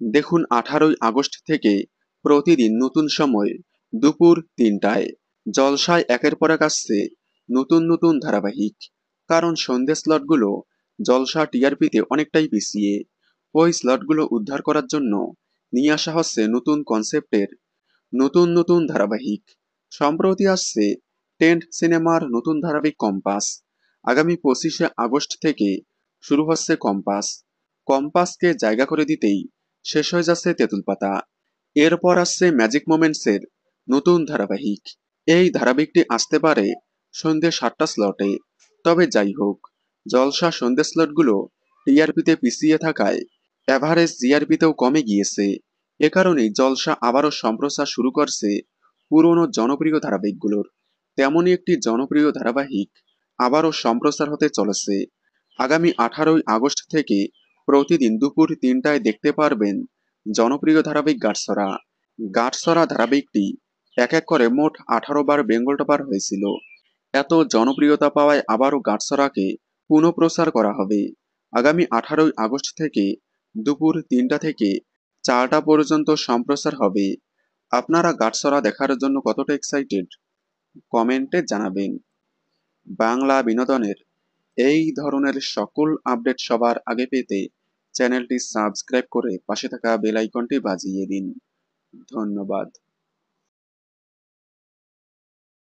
দেখুন 18ই আগস্ট থেকে প্রতিদিন নতুন সময় দুপুর 3টায় জলসায় একের পর এক আসছে নতুন নতুন ধারাবাহিক। কারণ সন্ধ্যে স্লটগুলো জলসা টিআরপিতে অনেকটাই পিছিয়ে। ওই স্লটগুলো উদ্ধার করার জন্য নিয়ে আসা হচ্ছে নতুন কনসেপ্টের নতুন নতুন ধারাবাহিক। সম্প্রতি আসছে টেন্ট সিনেমার নতুন ধারাবাহিক কম্পাস। আগামী 25শে আগস্ট থেকে শুরু হচ্ছে কম্পাস। কম্পাসকে জায়গা করে দিতেই শেষ হয়ে যাচ্ছে তেঁতুল পাতা। এরপর আসছে ম্যাজিক মোমেন্টসের নতুন ধারাবাহিক। এই ধারাবাহিকটি আসতে পারে সন্ধ্যে 7টা স্লটে। তবে যাই হোক, জলসা সন্ধ্যে স্লটগুলো টিআরপিতে পিছিয়ে থাকায় এভারেজ জিআরপিতেও কমে গিয়েছে। এ কারণেই জলসা আবারও সম্প্রচার শুরু করছে পুরনো জনপ্রিয় ধারাবাহিকগুলোর। তেমনই একটি জনপ্রিয় ধারাবাহিক আবারও সম্প্রচার হতে চলেছে। আগামী 18ই আগস্ট থেকে প্রতিদিন দুপুর 3টায় দেখতে পারবেন জনপ্রিয় ধারাবাহিক গাঁটছড়া। গাঁটছড়া ধারাবাহিকটি এক এক করে মোট 18বার বেঙ্গল টপার হয়েছিল। এত জনপ্রিয়তা পাওয়ায় আবারও গাঁটছড়াকে পুনঃপ্রচার করা হবে। আগামী 18ই আগস্ট থেকে দুপুর 3টা থেকে 4টা পর্যন্ত সম্প্রচার হবে। আপনারা গাঁটছড়া দেখার জন্য কতটা এক্সাইটেড কমেন্টে জানাবেন। বাংলা বিনোদনের এই ধরনের সকল আপডেট সবার আগে পেতে চ্যানেলটি সাবস্ক্রাইব করে পাশে থাকা বেল আইকনটি বাজিয়ে দিন। ধন্যবাদ।